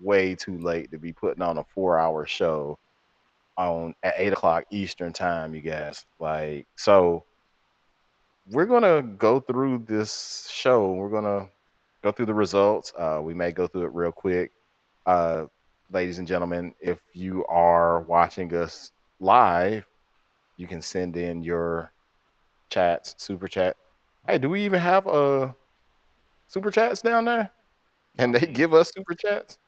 way too late to be putting on a 4-hour show on at 8 o'clock Eastern time, you guys. Like, so we're gonna go through this show. We're gonna go through the results. We may go through it real quick. Uh, Ladies and gentlemen, if you are watching us live, you can send in your chats, super chat. Hey, do we even have super chats down there? Can I they mean, give us super chats?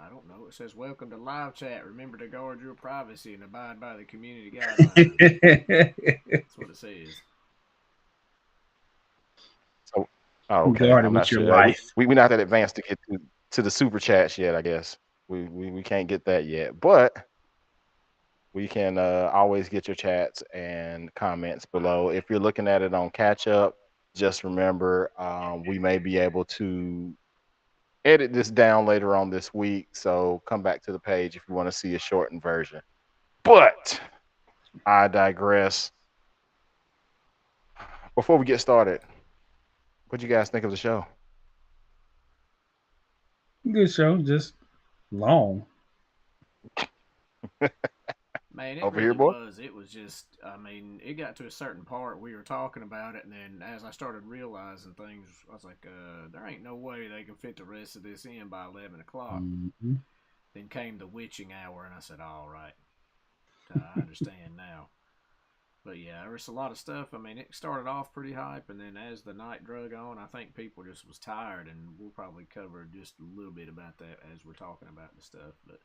I don't know. It says, "Welcome to live chat. Remember to guard your privacy and abide by the community guidelines." That's what it says. So, oh, okay. Guard it I'm not with your sure. life. We not that advanced to get to the super chats yet. I guess we can't get that yet, but we can always get your chats and comments below. If you're looking at it on catch up, just remember we may be able to edit this down later on this week. So come back to the page if you want to see a shortened version. But I digress. Before we get started, what do you guys think of the show? Good show, just long. Man, it Over here, really boy. was. It was just, I mean, it got to a certain part we were talking about it, and then as I started realizing things, I was like, there ain't no way they can fit the rest of this in by 11 o'clock. Mm-hmm. Then came the witching hour, and I said, all right, I understand now. But yeah, there was a lot of stuff. I mean, it started off pretty hype, and then as the night drug on, I think people just was tired, and we'll probably cover just a little bit about that as we're talking about the stuff. But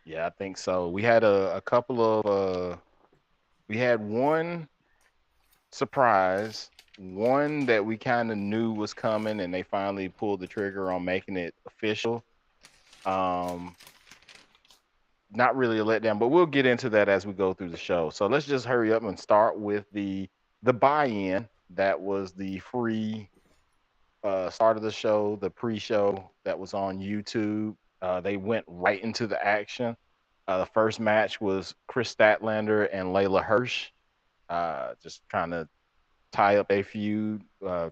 Yeah, I think so. We had a couple of we had one surprise, one that we kind of knew was coming, and they finally pulled the trigger on making it official. Um, Not really a letdown, but we'll get into that as we go through the show. So let's just hurry up and start with the buy-in. That was the free start of the show, the pre-show that was on YouTube. They went right into the action. The first match was Chris Statlander and Layla Hirsch, just trying to tie up a feud,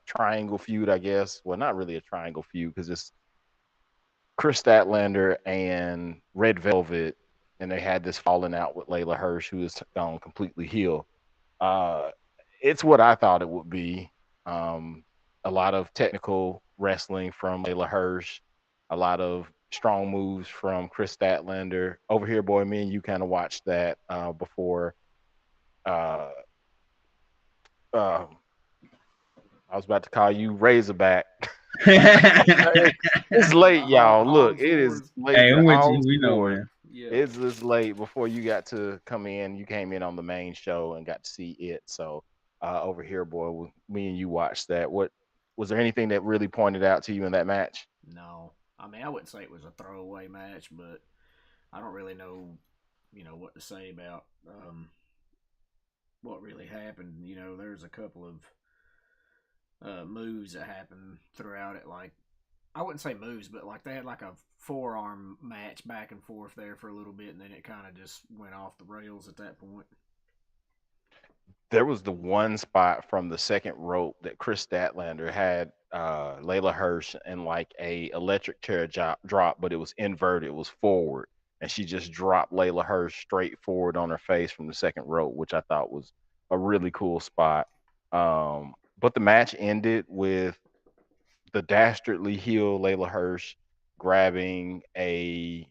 triangle feud, I guess. Well, not really a triangle feud because it's Chris Statlander and Red Velvet, and they had this falling out with Layla Hirsch, who is gone completely heel. Uh, it's what I thought it would be. Um, a lot of technical wrestling from Layla Hirsch, a lot of strong moves from Chris Statlander. Over here, boy, me and you kind of watched that before. Uh, uh, I was about to call you Razorback. It's late, y'all. Look, all it is fours, late. Hey, The I'm with you. all We know, fours. man. yeah. It's this late before you got to come in. You came in on the main show and got to see it. So over here, boy, me and you watched that. What was there anything that really pointed out to you in that match? No, I mean I wouldn't say it was a throwaway match, but I don't really know, what to say about what really happened. There's a couple of moves that happened throughout it. Like I wouldn't say moves, but like they had like a forearm match back and forth there for a little bit, and then it kind of just went off the rails at that point. There was the one spot from the second rope that Chris Statlander had Layla Hirsch in like a electric chair drop, but it was inverted. It was forward, and she just dropped Layla Hirsch straight forward on her face from the second rope, which I thought was a really cool spot. But the match ended with the dastardly heel Layla Hirsch grabbing a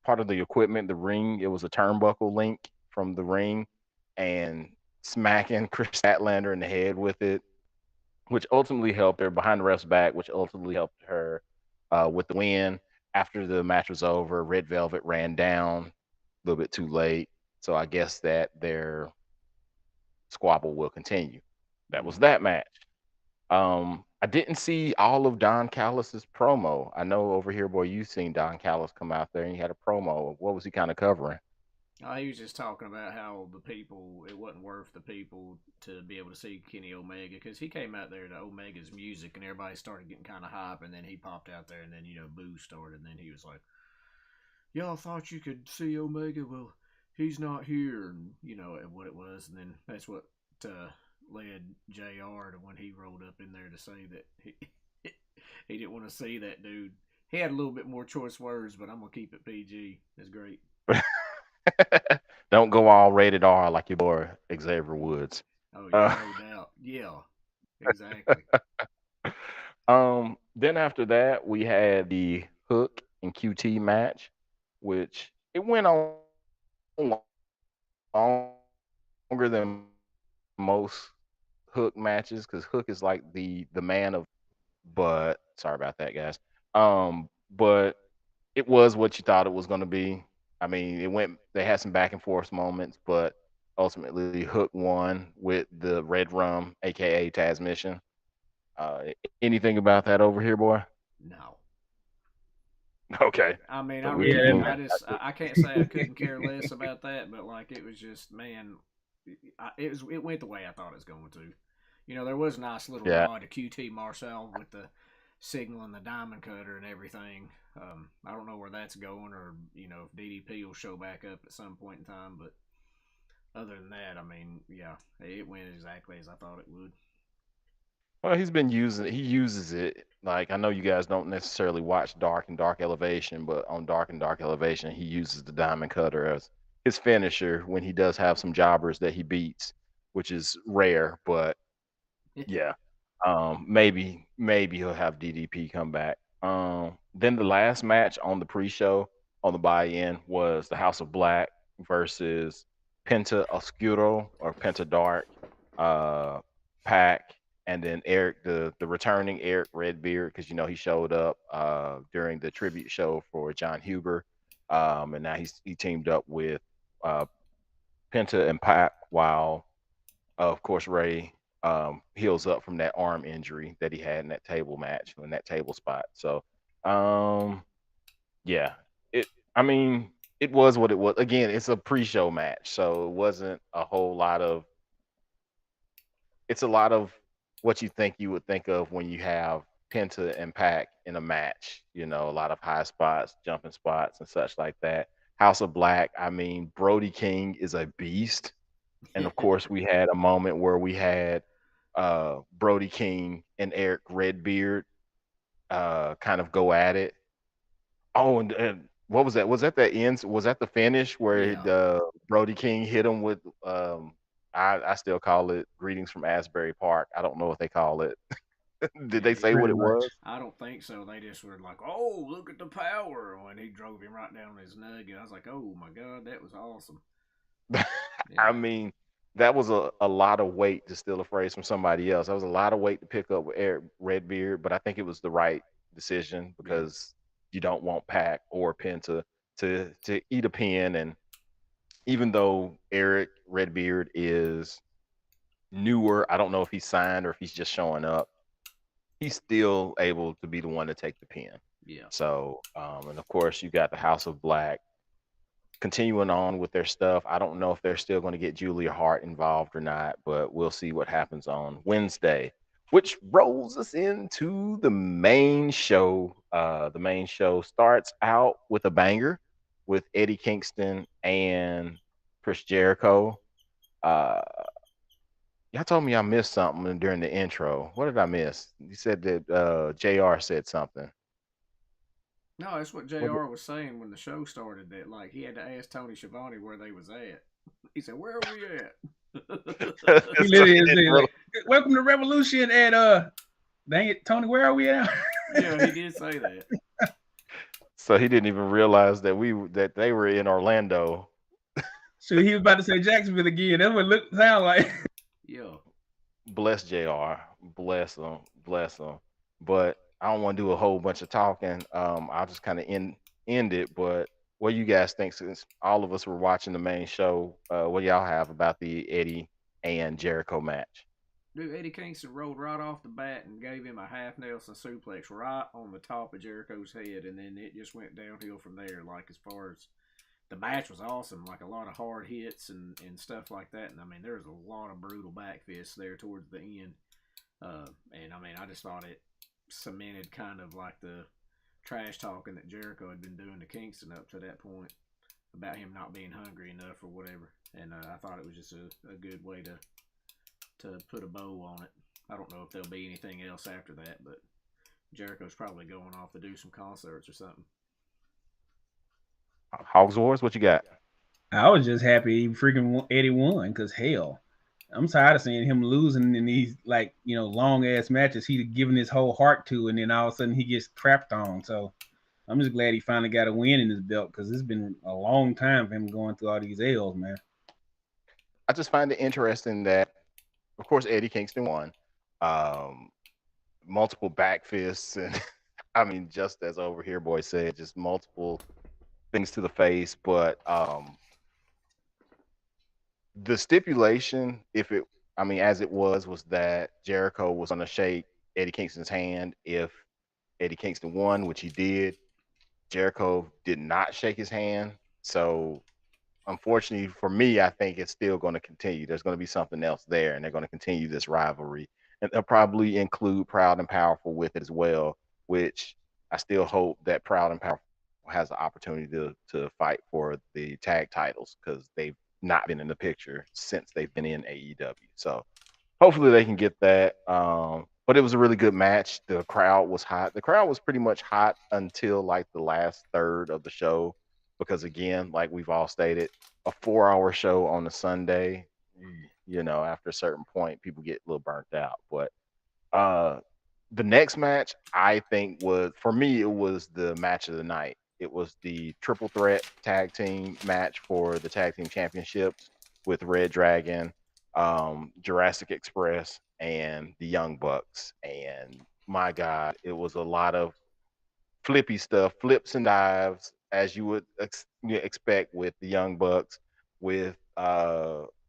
part of the equipment, the ring. It was a turnbuckle link from the ring, and smacking Chris Statlander in the head with it, which ultimately helped her behind the ref's back, which ultimately helped her with the win. After the match was over, Red Velvet ran down a little bit too late. So I guess that their squabble will continue. That was Mm-hmm. that match. I didn't see all of Don Callis's promo. I know over here, boy, you've seen Don Callis come out there and he had a promo. What was he kind of covering? He was just talking about how the people, it wasn't worth the people to be able to see Kenny Omega because he came out there to Omega's music and everybody started getting kind of hype, and then he popped out there, and then, boo started, and then he was like, y'all thought you could see Omega? Well, he's not here, and, and what it was, and then that's what led JR to when he rolled up in there to say that he, he didn't want to see that dude. he had a little bit more choice words, but I'm gonna keep it PG. It's great. Don't go all rated R like your boy Xavier Woods. Oh yeah, Uh, no doubt. Yeah, exactly. then after that we had the Hook and QT match, which it went on longer than most Hook matches because Hook is like the man of. But sorry about that, guys. But it was what you thought it was going to be. I mean, it went. They had some back and forth moments, but ultimately Hook won with the Red Rum, aka Tasmission. Anything about that over here, boy? No. Okay, I mean, so I we Yeah, keep really, that moving. match. I can't say I couldn't care less about that, but like it was just, man, it went the way I thought it was going to. You know, there was a nice little Yeah. nod to QT Marshall with the signal and the diamond cutter and everything. I don't know where that's going, or you know, if DDP will show back up at some point in time. But other than that, I mean, yeah, it went exactly as I thought it would. Well, he uses it. Like I know you guys don't necessarily watch Dark and Dark Elevation, but on Dark and Dark Elevation, he uses the Diamond Cutter as his finisher when he does have some jobbers that he beats, which is rare, but yeah. Maybe he'll have DDP come back. Then the last match on the pre-show on the buy-in was the House of Black versus Penta Oscuro or Penta Dark, uh, Pack, and then Eric, the returning Eric Redbeard, because you know he showed up during the tribute show for John Huber, and now he teamed up with uh, Penta and Pack while of course, Ray heals up from that arm injury that he had in that table match in that table spot. So, um, yeah, it. I mean, it was what it was. Again, it's a pre-show match, so it wasn't a whole lot of. It's a lot of what you think you would think of when you have Penta and Pac in a match. You know, a lot of high spots, jumping spots, and such like that. House of Black. I mean, Brody King is a beast. And of course, we had a moment where we had Brody King and Eric Redbeard kind of go at it. Oh, and what was that? Was that the end? Was that the finish where Yeah, the Brody King hit him with? I still call it "Greetings from Asbury Park." I don't know what they call it. Did they say what Pretty it much. was? I don't think so. They just were like, "Oh, look at the power!" when he drove him right down his nugget. I was like, "Oh my god, that was awesome." I Yeah, mean, that was a lot of weight to steal a phrase from somebody else. That was a lot of weight to pick up with Eric Redbeard, but I think it was the right decision yeah, because you don't want Pack or Penn to eat a pin. And even though Eric Redbeard is newer, I don't know if he's signed or if he's just showing up. He's still able to be the one to take the pin. yeah, So, and of course, you got the House of Black continuing on with their stuff. I don't know if they're still going to get Julia Hart involved or not, but we'll see what happens on Wednesday, which rolls us into the main show. The main show starts out with a banger with Eddie Kingston and Chris Jericho. Uh, y'all told me I missed something during the intro. What did I miss? You said that JR said something. no, that's what What Jr. was saying when the show started. That like he had to ask Tony Schiavone where they was at. He said, "Where are we at?" He so literally he is didn't like, "Welcome to Revolution," and dang it, Tony, where are we at? Yeah, he did say that. So he didn't even realize that they were in Orlando. So he was about to say Jacksonville again. That's what it sound like. Yeah, Bless Jr. Bless him. But I don't want to do a whole bunch of talking. I'll just kind of end it. But what do you guys think? Since all of us were watching the main show, what do y'all have about the Eddie and Jericho match? dude, Eddie Kingston rolled right off the bat and gave him a half Nelson suplex right on the top of Jericho's head, and then it just went downhill from there. Like as far as the match was awesome, like a lot of hard hits and stuff like that. And I mean, there was a lot of brutal back fists there towards the end. And I mean, I just thought it cemented kind of like the trash talking that Jericho had been doing to Kingston up to that point about him not being hungry enough or whatever. And I thought it was just a good way to put a bow on it. I don't know if there'll be anything else after that, but Jericho's probably going off to do some concerts or something. Hogs Wars, what you got? I was just happy he freaking Eddie won because hell, I'm tired of seeing him losing in these like long ass matches he'd given his whole heart to, and then all of a sudden he gets crapped on. So I'm just glad he finally got a win in his belt because it's been a long time for him going through all these L's, man. I just find it interesting that, of course, Eddie Kingston won. Um, Multiple back fists, and I mean, just as Over Here Boy said, just multiple things to the face. But the stipulation, if it, I mean, as it was that Jericho was going to shake Eddie Kingston's hand if Eddie Kingston won, which he did. Jericho did not shake his hand. So unfortunately for me, I think it's still going to continue. There's going to be something else there, and they're going to continue this rivalry. And they'll probably include Proud and Powerful with it as well, which I still hope that Proud and Powerful has the opportunity to fight for the tag titles because they've not been in the picture since they've been in AEW. So hopefully they can get that. But it was a really good match. The crowd was hot. The crowd was pretty much hot until like the last third of the show, because again, like we've all stated, a 4-hour show on a Sunday, after a certain point, people get a little burnt out. But uh, the next match, I think, was, for me, it was the match of the night. It was the triple threat tag team match for the tag team championships with Red Dragon, Jurassic Express, and the Young Bucks. And my God, it was a lot of flippy stuff, flips and dives, as you would expect with the Young Bucks, with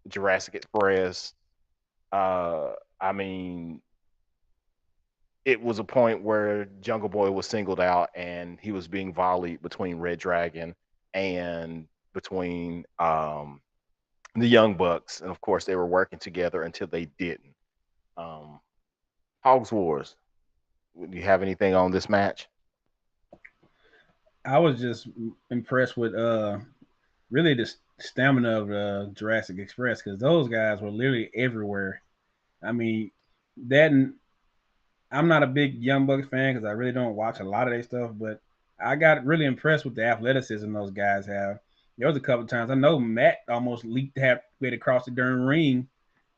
Jurassic Express. Uh, I mean, it was a point where Jungle Boy was singled out and he was being volleyed between Red Dragon and between the Young Bucks, and of course they were working together until they didn't. Um, Hogs Wars. Do you have anything on this match? I was just impressed with really the stamina of Jurassic Express because those guys were literally everywhere. I mean, that I'm not a big Young Bucks fan because I really don't watch a lot of their stuff, but I got really impressed with the athleticism those guys have. There was a couple of times I know Matt almost leaped halfway across the darn ring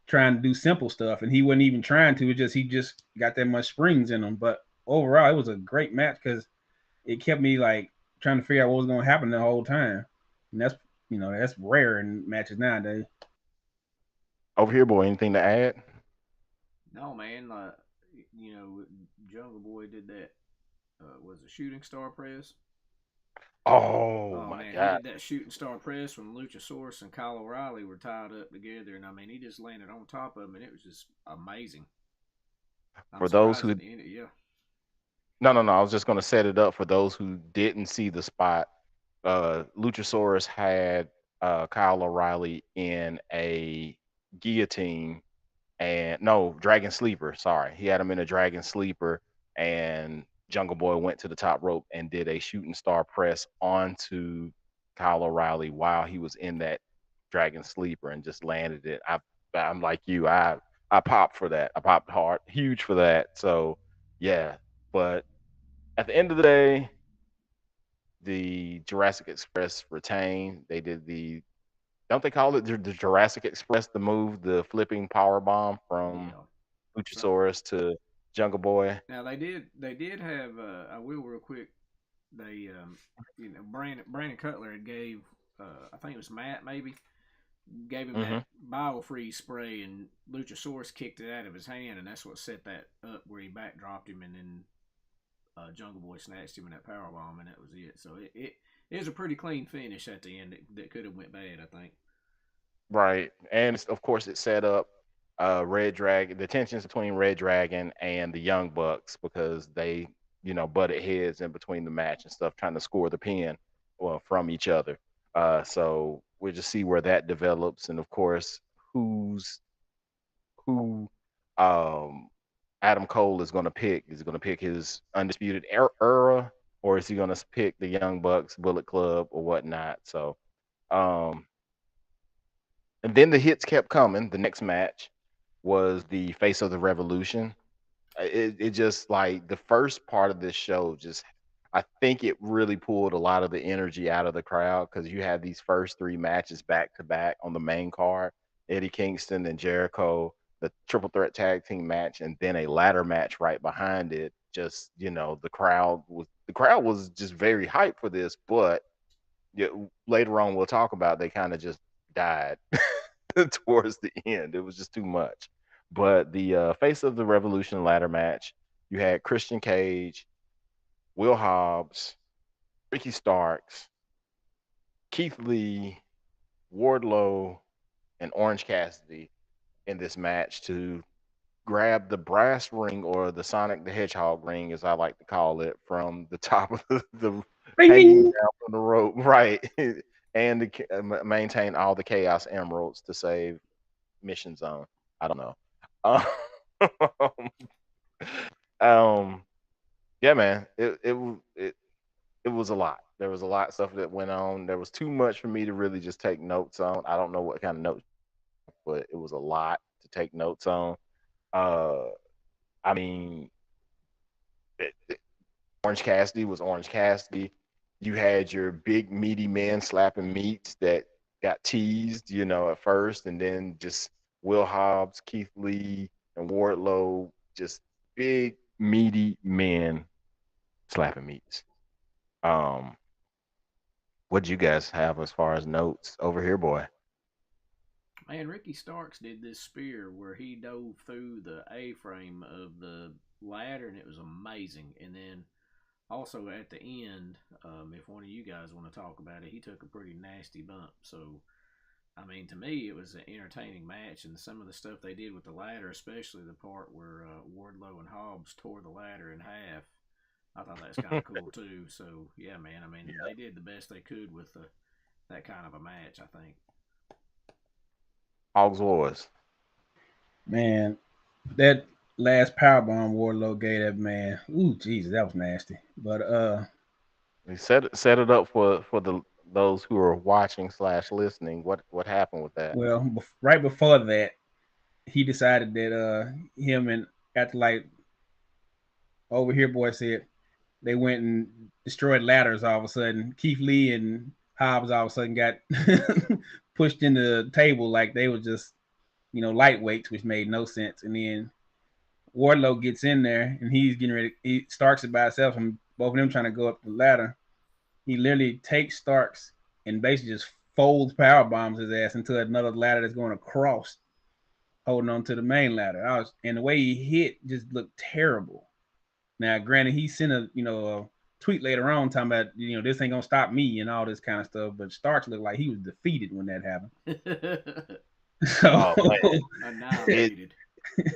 trying to do simple stuff, and he wasn't even trying to. It just he just got that much springs in him. But overall, it was a great match because it kept me like trying to figure out what was going to happen the whole time, and that's rare in matches nowadays. Over Here Boy, anything to add? No, man, Jungle Boy did that. Was a shooting star press. Oh Oh my man, he God. did that shooting star press when Luchasaurus and Kyle O'Reilly were tied up together, and I mean, he just landed on top of him, and it was just amazing. I'm For those surprised who, at the end. Yeah, no, I was just going to set it up for those who didn't see the spot. Luchasaurus had Kyle O'Reilly in a guillotine, and no, Dragon Sleeper. Sorry, he had him in a Dragon Sleeper, and Jungle Boy went to the top rope and did a shooting star press onto Kyle O'Reilly while he was in that Dragon Sleeper and just landed it. I'm like you, I popped for that. I popped hard, huge for that. So yeah, but at the end of the day, the Jurassic Express retained. They did the, don't they call it the Jurassic Express, the move, the flipping power bomb from yeah. So Luchasaurus to Jungle Boy. now they did have. I will real quick. They Brandon Cutler had gave. I think it was Matt maybe gave him that Hmm. biofreeze spray, and Luchasaurus kicked it out of his hand, and that's what set that up where he backdropped him, and then Jungle Boy snatched him in that power bomb, and that was it. So it was a pretty clean finish at the end that could have went bad, I think. Right, and of course it set up Red Dragon, the tensions between Red Dragon and the Young Bucks, because they butted heads in between the match and stuff, trying to score the pin, well, from each other. So we'll just see where that develops, and of course who's who um, Adam Cole is going to pick. Is he going to pick his undisputed era, or is he going to pick the Young Bucks, Bullet Club, or whatnot? So, um, and then the hits kept coming. The next match was the Face of the Revolution, it just like the first part of this show just I think it really pulled a lot of the energy out of the crowd because you had these first three matches back to back on the main card, Eddie Kingston and Jericho, the triple threat tag team match, and then a ladder match right behind it. Just the crowd was just very hyped for this, but yeah, later on we'll talk about they kind of just died towards the end. It was just too much. But the face of the Revolution ladder match, you had Christian Cage, Will Hobbs, Ricky Starks, Keith Lee, Wardlow, and Orange Cassidy in this match to grab the brass ring or the Sonic the Hedgehog ring, as I like to call it, from the top of the Ring hanging ding. down from the rope, right? And to maintain all the Chaos Emeralds to save Mission Zone. I don't know. Um, um, yeah, man, it was a lot. There was a lot of stuff that went on. There was too much for me to really just take notes on. I don't know what kind of notes, but it was a lot to take notes on. Uh, I mean, Orange Cassidy was Orange Cassidy. You had your big meaty men slapping meats that got teased, at first, and then just Will Hobbs, Keith Lee, and Wardlow, just big meaty men slapping meats. Um, what do you guys have as far as notes over here, boy? Man, Ricky Starks did this spear where he dove through the A frame of the ladder, and it was amazing. And then also at the end, if one of you guys want to talk about it, he took a pretty nasty bump. So, I mean, to me, it was an entertaining match, and some of the stuff they did with the ladder, especially the part where Wardlow and Hobbs tore the ladder in half, I thought that's kind of cool too. So, yeah, man, I mean, they did the best they could with that kind of a match, I think. Hogs Wars. Man, that last powerbomb Wardlow gave that man. Ooh, Jesus, that was nasty. But We set it up for the those who are watching slash listening. What happened with that? well, right before that, he decided that him and after like over here boy said they went and destroyed ladders all of a sudden. Keith Lee and Hobbs all of a sudden got pushed into the table like they were just, lightweights, which made no sense. And then Wardlow gets in there and he's getting ready. He Starks it by himself, and both of them trying to go up the ladder. He literally takes Starks and basically just folds power bombs his ass into another ladder that's going across, holding on to the main ladder. And the way he hit just looked terrible. Now, granted, he sent a tweet later on talking about this ain't gonna stop me and all this kind of stuff. But Starks looked like he was defeated when that happened. So, Oh man, it Annihilated.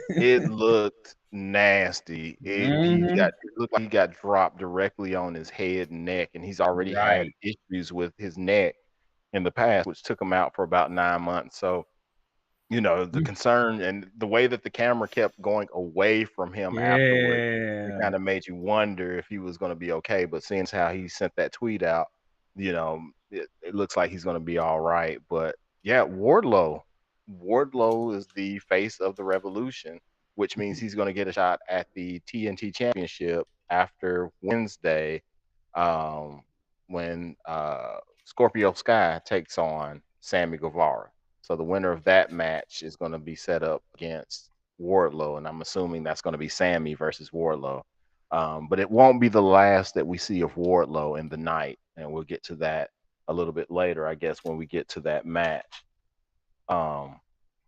it looked nasty. mhm, It looked like he got dropped directly on his head and neck, and he's already had right. issues with his neck in the past, which took him out for about 9 months. So the concern and the way that the camera kept going away from him afterwards, it Yeah. kind of made you wonder if he was going to be okay. But seeing how he sent that tweet out, it looks like he's going to be all right. But yeah, Wardlow is the face of the Revolution, which means he's going to get a shot at the TNT Championship after Wednesday, um, when Scorpio Sky takes on Sammy Guevara. So the winner of that match is going to be set up against Wardlow, and I'm assuming that's going to be Sammy versus Wardlow. But it won't be the last that we see of Wardlow in the night, and we'll get to that a little bit later, I guess, when we get to that match. Um,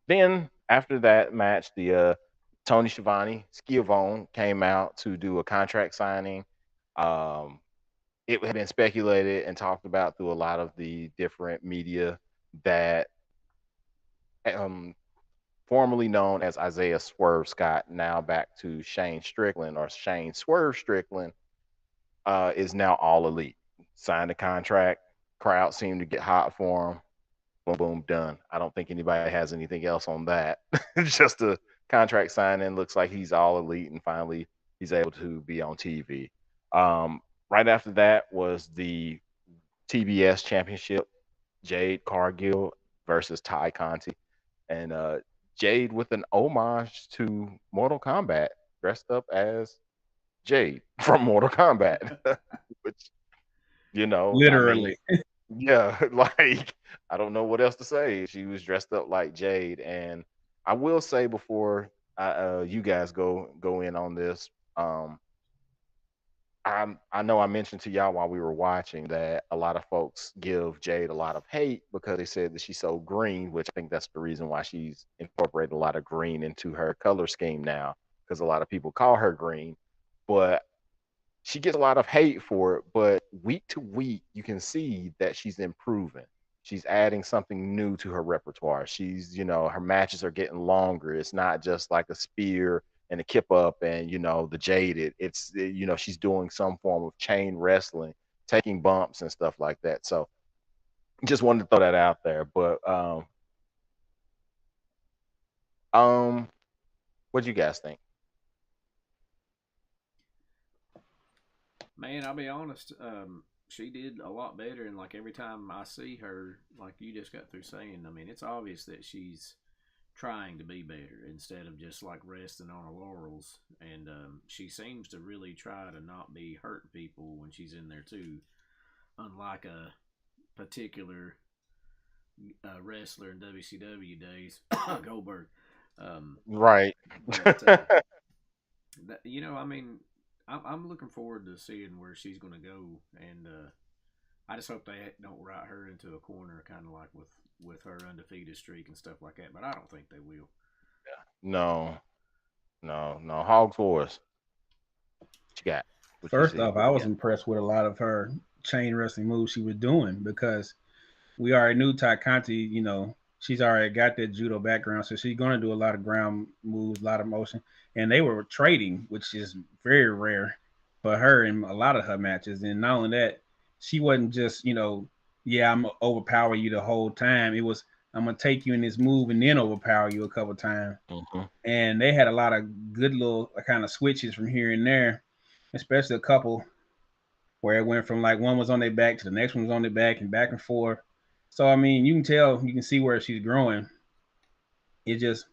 then after that match, the Tony Schiavone came out to do a contract signing. Um, it had been speculated and talked about through a lot of the different media that um, formerly known as Isaiah Swerve Scott, now back to Shane Strickland or Shane Swerve Strickland, is now all elite. Signed a contract. Crowd seemed to get hot for him. Boom, boom, done. I don't think anybody has anything else on that. Just a contract signing. Looks like he's all elite, and finally he's able to be on TV. Um, right after that was the TBS Championship. Jade Cargill versus Ty Conti, and Jade with an homage to Mortal Kombat. dressed up as Jade from Mortal Kombat, which I mean, Literally. yeah, like I don't know what else to say. She was dressed up like Jade, and I will say before you guys go in on this, um, I know I mentioned to y'all while we were watching that a lot of folks give Jade a lot of hate because they said that she's so green, which I think that's the reason why she's incorporated a lot of green into her color scheme now, because a lot of people call her green. But she gets a lot of hate for it, but week to week, you can see that she's improving. She's adding something new to her repertoire. Her matches are getting longer. It's not just like a spear and a kip up and, the jaded. She's doing some form of chain wrestling, taking bumps and stuff like that. So just wanted to throw that out there. But, um, what do you guys think? Man, I'll be honest. She did a lot better, and like every time I see her, like you just got through saying, I mean, it's obvious that she's trying to be better instead of just like resting on her laurels. And she seems to really try to not be hurting people when she's in there too, unlike a particular wrestler in WCW days, Goldberg. Right. But I mean, I'm looking forward to seeing where she's going to go, and I just hope they don't write her into a corner, kind of like with her undefeated streak and stuff like that. But I don't think they will. No, no, no. Hogs Wars. What you got? What you First see? off, What I you was got? impressed with a lot of her chain wrestling moves she was doing because we already knew Ty Conti, she's already got that judo background, so she's going to do a lot of ground moves, a lot of motion. And they were trading, which is very rare for her in a lot of her matches. And not only that, she wasn't just, yeah, I'm gonna overpower you the whole time. It was, I'm gonna take you in this move and then overpower you a couple times. Hmm. And they had a lot of good little kind of switches from here and there, especially a couple where it went from like one was on their back to the next one was on their back and back and forth. So I mean, you can tell, you can see where she's growing. It just,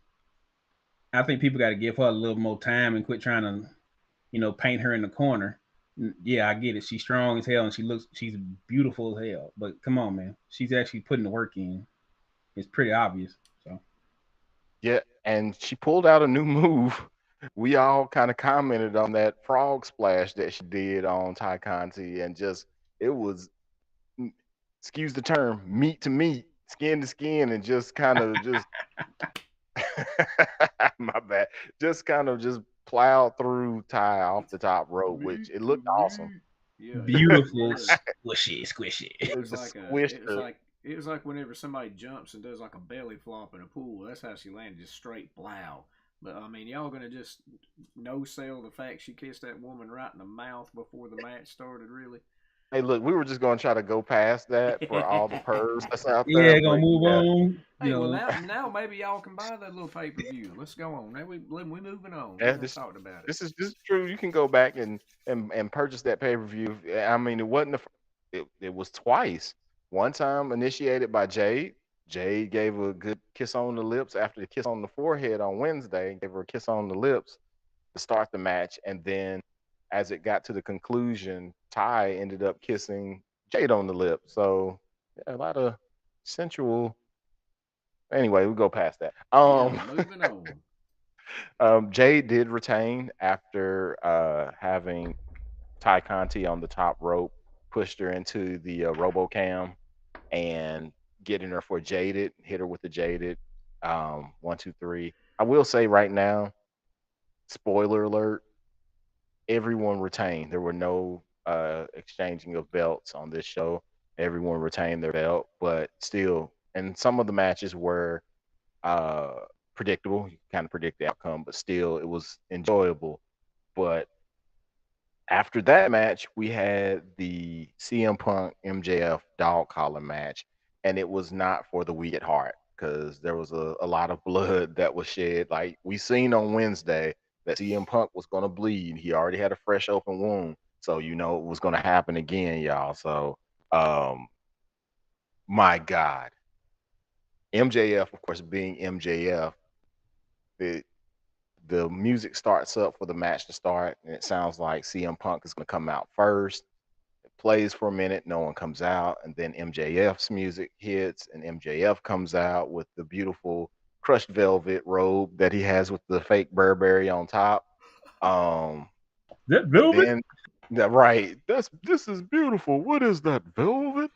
I think people got to give her a little more time and quit trying to, paint her in the corner. Yeah, I get it. She's strong as hell and she's beautiful as hell. But come on, man, she's actually putting the work in. It's pretty obvious. So Yeah, and she pulled out a new move. We all kind of commented on that frog splash that she did on Ty Conti, and just it was, mm, excuse the term, meat to meat, skin to skin, and just kind of just my bad, just kind of just plowed through Ty off the top rope, which Meat it to looked awesome. meat. Yeah, it really beautiful, was. squishy, squishy. It It was just like squished her. it was like whenever somebody jumps and does like a belly flop in a pool. That's how she landed, just straight blow. But I mean, y'all gonna just no sell the fact she kissed that woman right in the mouth before the match started, really? Hey, look, we were just gonna try to go past that for all the pervs that's out there, Yeah, gonna but move yeah. on. Hey, well now maybe y'all can buy that little pay per view. Let's go on. Now we moving on. We Yeah, done talked about it. this is true. You can go back and purchase that pay per view. I mean, it wasn't it was twice. One time initiated by Jade. Jade gave her a good kiss on the lips after the kiss on the forehead on Wednesday. Gave her a kiss on the lips to start the match, and then as it got to the conclusion, Ty ended up kissing Jade on the lips. So yeah, a lot of sensual. Anyway, we go past that. Yeah, moving on. Jade did retain after having Ty Conti on the top rope, pushed her into the RoboCam and getting her for Jaded, hit her with the Jaded. 1, 2, 3. I will say right now, spoiler alert, everyone retained. There were no exchanging of belts on this show. Everyone retained their belt, but still, and some of the matches were uh, predictable. You kind of predict the outcome, but still, it was enjoyable. But after that match, we had the CM Punk MJF dog collar match, and it was not for the weak at heart because there was a lot of blood that was shed. Like we seen on Wednesday that CM Punk was going to bleed. He already had a fresh open wound, so it was going to happen again, y'all. So, um, my God, MJF, of course, being MJF, the the music starts up for the match to start, and it sounds like CM Punk is going to come out first. It plays for a minute, no one comes out, and then MJF's music hits, and MJF comes out with the beautiful crushed velvet robe that he has with the fake Burberry on top. Um, That and velvet? then, yeah, right, this is beautiful. What is that velvet?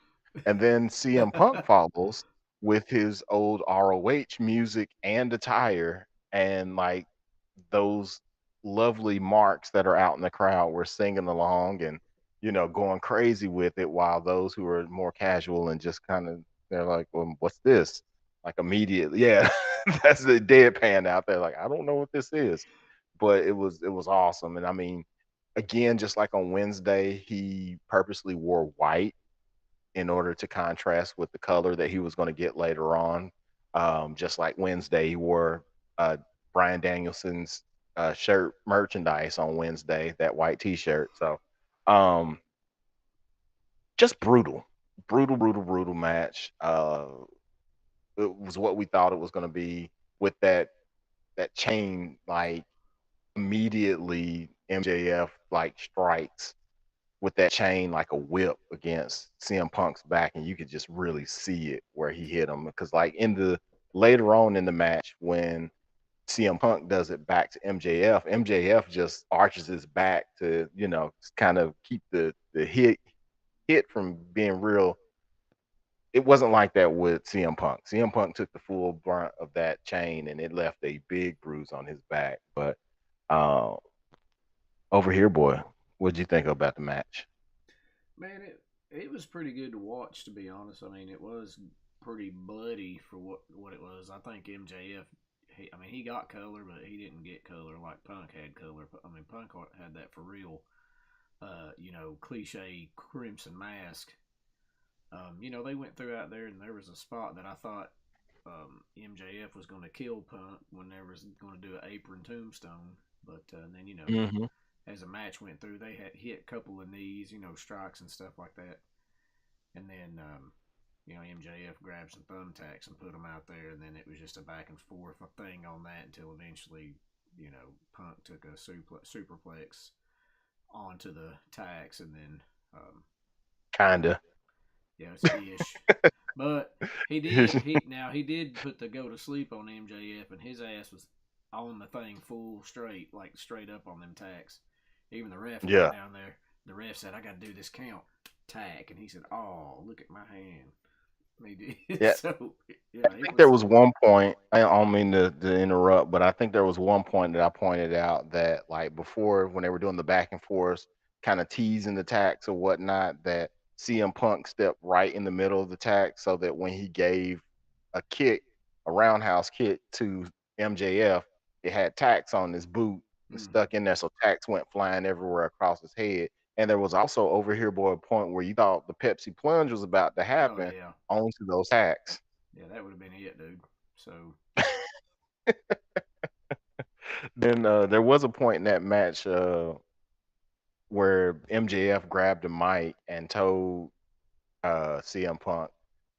And then CM Punk follows with his old ROH music and attire, and like those lovely marks that are out in the crowd were singing along and going crazy with it, while those who are more casual and just kind of, they're like, well, what's this? Like immediately, yeah. That's the deadpan out there, like, I don't know what this is. But it was awesome. And I mean, again, just like on Wednesday, he purposely wore white in order to contrast with the color that he was going to get later on. Just like Wednesday, he wore uh, Brian Danielson's shirt merchandise on Wednesday, that white T-shirt. So, um, just brutal, brutal, brutal, brutal match. It was what we thought it was going to be, with that chain. Like immediately, MJF like strikes with that chain like a whip against CM Punk's back, and you could just really see it where he hit him. Because like in the later on in the match, when CM Punk does it back to MJF just arches his back to kind of keep the hit from being real. It wasn't like that with CM Punk. CM Punk took the full brunt of that chain, and it left a big bruise on his back. But uh, over here, boy, what'd you think about the match? Man, it was pretty good to watch, to be honest. I mean, it was pretty bloody for what it was. I think MJF, he got color, but he didn't get color like Punk had color. I mean, Punk had that for real, cliche crimson mask. They went through out there, and there was a spot that I thought MJF was going to kill Punk when they was going to do an apron tombstone. But then, Hmm. as the match went through, they had hit a couple of knees, strikes and stuff like that. And then, MJF grabbed some thumbtacks and put them out there, and then it was just a back and forth thing on that until eventually, Punk took a superplex onto the tacks, and then, Kinda. yeah, it's ish. But he did put the go to sleep on MJF, and his ass was on the thing full straight, like straight up on them tacks. Even the ref got Yeah. down there. The ref said, "I got to do this count tack," and he said, "Oh, look at my hand." And he did. Yeah. So yeah, I it think there was. was one point, I don't mean to interrupt, but I think there was one point that I pointed out that, like, before, when they were doing the back and forth, kind of teasing the tax or whatnot, that CM Punk stepped right in the middle of the tax, so that when he gave a kick, a roundhouse kick to MJF, it had tax on his boot and Mm-hmm. stuck in there. So tax went flying everywhere across his head. And there was also over here, boy, a point where you thought the Pepsi plunge was about to Oh happen yeah, onto those tacks. yeah, that would have been it, dude. So Then there was a point in that match where MJF grabbed the mic and told CM Punk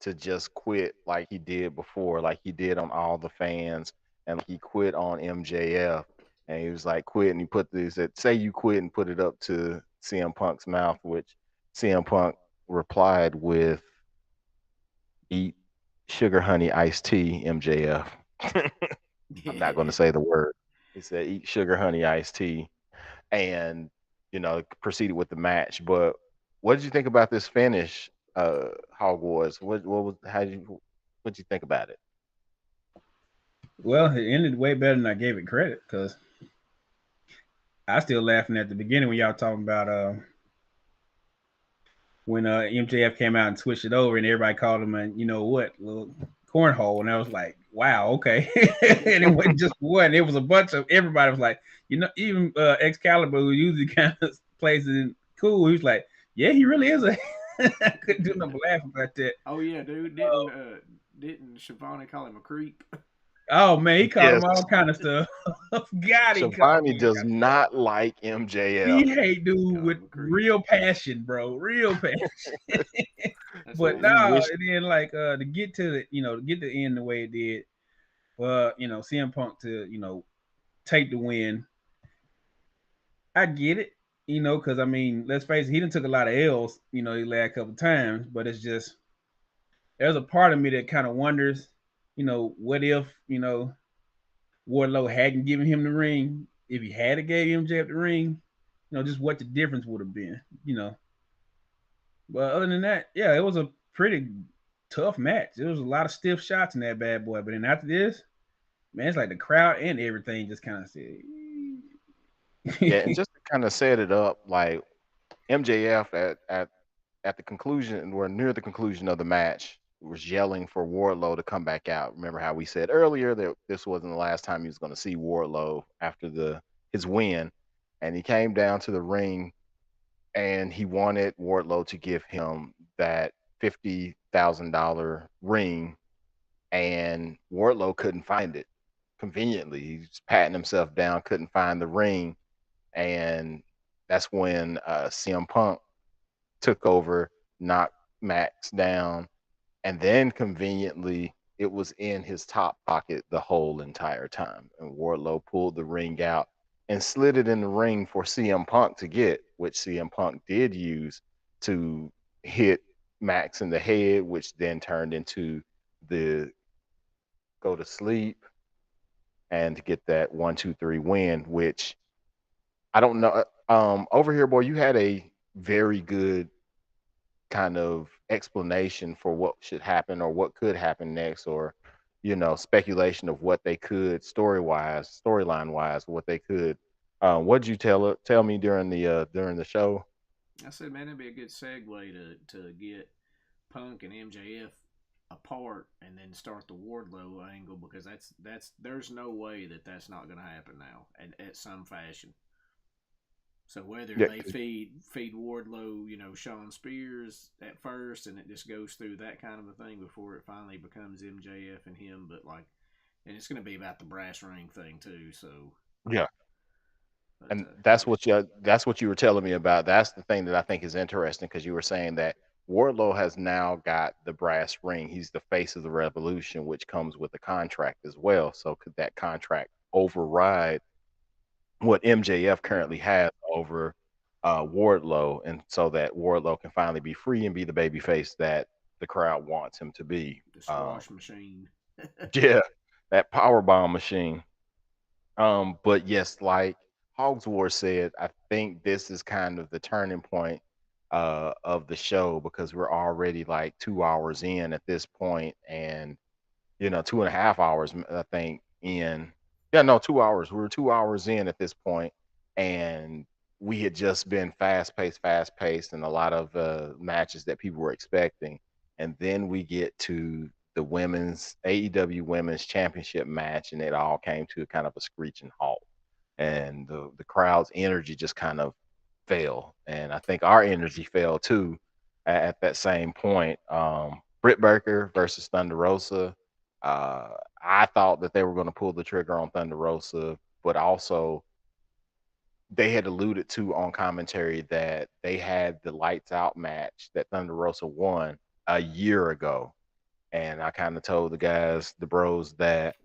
to just quit like he did before, like he did on all the fans, and like he quit on MJF. And he was like, quit. And he said, say you quit, and put it up to CM Punk's mouth, which CM Punk replied with, eat sugar honey iced tea, MJF. I'm not going to yeah, say the word. He said, eat sugar honey iced tea, and proceeded with the match. But what did you think about this finish, Hog Wars? What was how did you what did you think about it? Well, it ended way better than I gave it credit because I still laughing at the beginning when y'all talking about when MJF came out and switched it over and everybody called him a little cornhole, and I was like, wow, okay. And it wasn't just one; it was a bunch of everybody was like, even Excalibur, who usually kind of plays it cool, he was like, yeah, he really is a. I couldn't do nothing but laugh about that. oh yeah, dude. Didn't Shivani call him a creep? Oh man, he called Yes, him all kind of stuff. God, he called Shivani him all does kind of stuff. not like He MJF. hate He dude called with him a creep. real passion, bro. Real passion. That's But So no, he awesome. wished. and then like to get to the to get the end the way it did, well, CM Punk to take the win. I get it, because I mean, let's face it, he done took a lot of L's, the last couple times, but it's just there's a part of me that kind of wonders, what if, Wardlow hadn't given him the ring, if he had gave MJF the ring, just what the difference would have been. But other than that, yeah, it was a pretty tough match. There was a lot of stiff shots in that bad boy. But then after this, man, it's like the crowd and everything just kind of said, Yeah, and just to kind of set it up, like MJF at the conclusion or near the conclusion of the match was yelling for Wardlow to come back out. Remember how we said earlier that this wasn't the last time he was going to see Wardlow after his win, and he came down to the ring and he wanted Wardlow to give him that $50,000 ring, and Wardlow couldn't find it. Conveniently, he's patting himself down, couldn't find the ring, and that's when CM Punk took over, knocked Max down, and then conveniently it was in his top pocket the whole entire time. And Wardlow pulled the ring out and slid it in the ring for CM Punk to get, which CM Punk did use to hit Max in the head, which then turned into the go to sleep and to get that 1, 2, 3 win, which I don't know. Over here, boy, you had a very good kind of explanation for what should happen or what could happen next, or speculation of what they could storyline wise, what they could. What did you tell me during the show? I said, man, it'd be a good segue to get Punk and MJF apart and then start the Wardlow angle, because that's there's no way that's not going to happen now at some fashion. So whether Yeah, they feed Wardlow, Sean Spears at first, and it just goes through that kind of a thing before it finally becomes MJF and him, but like, and it's going to be about the brass ring thing too. So, yeah, but and yeah, that's what you were telling me about. That's the thing that I think is interesting because you were saying that Wardlow has now got the brass ring. He's the face of the Revolution, which comes with a contract as well. So could that contract override what MJF yeah, currently has over Wardlow, and so that Wardlow can finally be free and be the babyface that the crowd wants him to be. the squash machine. Yeah, that power bomb machine. But yes, like Hogswar said, I think this is kind of the turning point of the show because we're already like 2 hours in at this point, and 2.5 hours, I think, in. Yeah, no, 2 hours. We were 2 hours in at this point, and we had just been fast paced, and a lot of matches that people were expecting. And then we get to the women's AEW Women's Championship match, and it all came to kind of a screeching halt. And the crowd's energy just kind of fell, and I think our energy fell too at that same point. Britt Baker versus Thunder Rosa. Uh, I thought that they were going to pull the trigger on Thunder Rosa, but also they had alluded to on commentary that they had the lights out match that Thunder Rosa won a year ago. And I kind of told the guys, the bros, that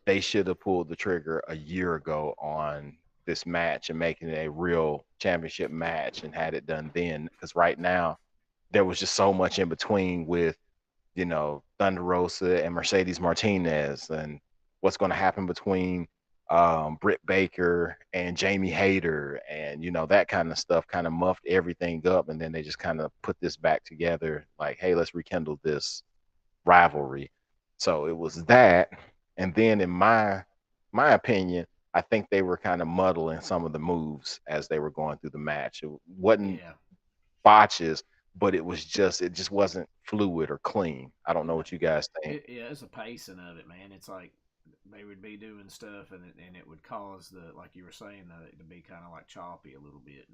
they should have pulled the trigger a year ago on this match and making it a real championship match and had it done then. Because right now, there was just so much in between with Thunder Rosa and Mercedes Martinez, and what's going to happen between Britt Baker and Jamie Hayter, and that kind of stuff kind of muffed everything up, and then they just kind of put this back together, like, hey, let's rekindle this rivalry. So it was that, and then in my opinion, I think they were kind of muddling some of the moves as they were going through the match. It wasn't Yeah, botches, but it just wasn't fluid or clean. I don't know no, what you guys think. yeah, it's a pacing of it, man. It's like they would be doing stuff, and it would cause like you were saying, it to be kind of like choppy a little bit,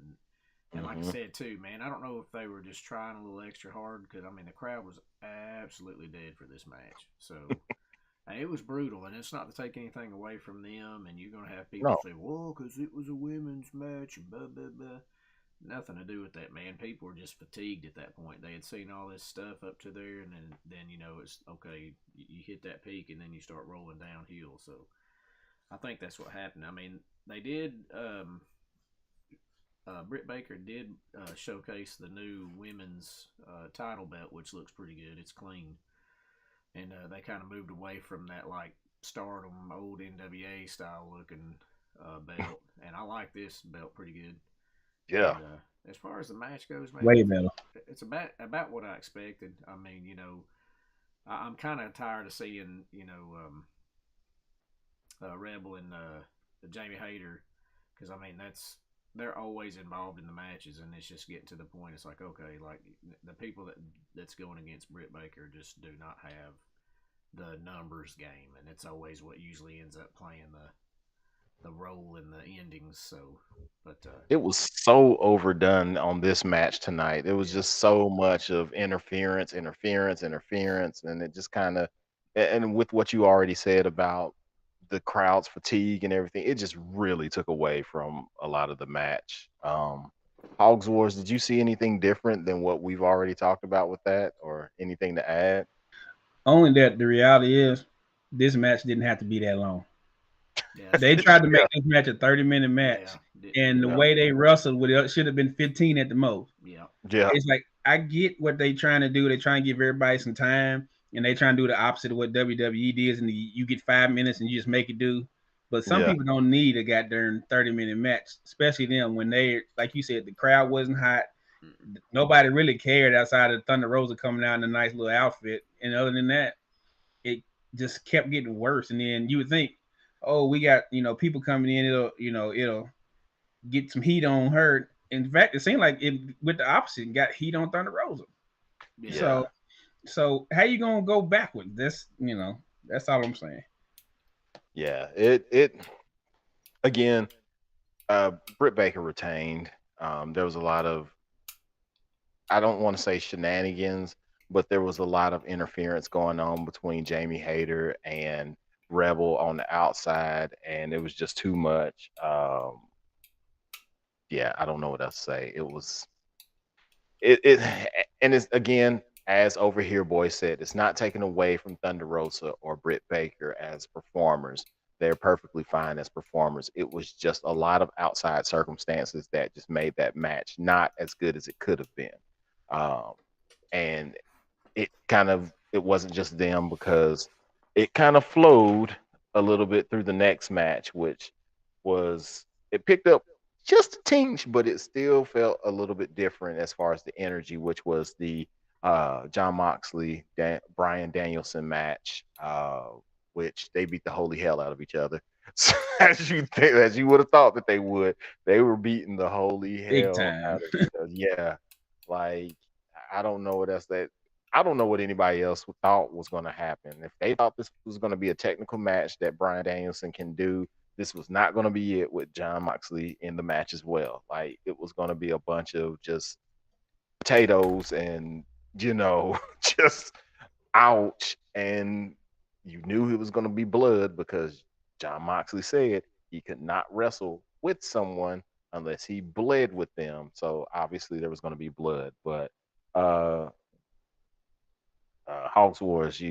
and like I Hmm. said too, man, I don't know if they were just trying a little extra hard, because I mean the crowd was absolutely dead for this match, so. And it was brutal, and it's not to take anything away from them. And you're gonna have people No, say, "Well, because it was a women's match," and blah blah blah. Nothing to do with that, man. People were just fatigued at that point. They had seen all this stuff up to there, and then it's okay. You hit that peak, and then you start rolling downhill. So I think that's what happened. I mean, they did. Britt Baker did showcase the new women's title belt, which looks pretty good. It's clean, and they kind of moved away from that like Stardom old NWA style looking belt, and I like this belt pretty good. Yeah. And as far as the match goes, man, Way better. it's about what I expected. I mean, I'm kind of tired of seeing Rebel and Jamie Hayter, because I mean they're always involved in the matches, and it's just getting to the point. It's like, okay, like the people that's going against Britt Baker just do not have the numbers game, and it's always what usually ends up playing the role in the endings. So, but It was so overdone on this match tonight. It was yeah, just so much of interference, interference, interference, and it just kind of, and with what you already said about the crowd's fatigue and everything, it just really took away from a lot of the match. Hogs Wars, did you see anything different than what we've already talked about with that, or anything to add? Only that the reality is, this match didn't have to be that long. yeah, that's They true. tried to make Yeah, this match a 30-minute match, Yeah, didn't and do the it. yeah, way they wrestled with it should have been 15 at the most. Yeah, yeah, It's like I get what they trying to do. They trying to give everybody some time, and they trying to do the opposite of what WWE does. And you get 5 minutes and you just make it do. But some yeah, people don't need a goddamn 30-minute match, especially them when they, like you said, the crowd wasn't hot. Nobody really cared outside of Thunder Rosa coming out in a nice little outfit. And other than that, it just kept getting worse. And then you would think, oh, we got people coming in. It'll get some heat on her. In fact, it seemed like it with the opposite got heat on Thunder Rosa. yeah, yeah, So how you gonna go backwards? That's all I'm saying. yeah. It again. Britt Baker retained. There was a lot of, I don't want to say shenanigans, but there was a lot of interference going on between Jamie Hayter and Rebel on the outside, and it was just too much. Yeah, I don't know what else to say. It and it's again, as Over Here Boy said, it's not taken away from Thunder Rosa or Britt Baker as performers. They're perfectly fine as performers. It was just a lot of outside circumstances that just made that match not as good as it could have been. Um, and it wasn't just them, because it kind of flowed a little bit through the next match, which was, it picked up just a tinge, but it still felt a little bit different as far as the energy, which was the John Moxley Brian Danielson match, which they beat the holy hell out of each other. So, as you would have thought that they would, they were beating the holy Big hell time. out of each other. Yeah, like I don't know what else that I don't know what anybody else thought was going to happen. If they thought this was going to be a technical match that Brian Danielson can do, this was not going to be it with John Moxley in the match as well. Like, it was going to be a bunch of just potatoes and, just ouch. And you knew it was going to be blood, because John Moxley said he could not wrestle with someone unless he bled with them. So obviously there was going to be blood. But uh Hogs Wars,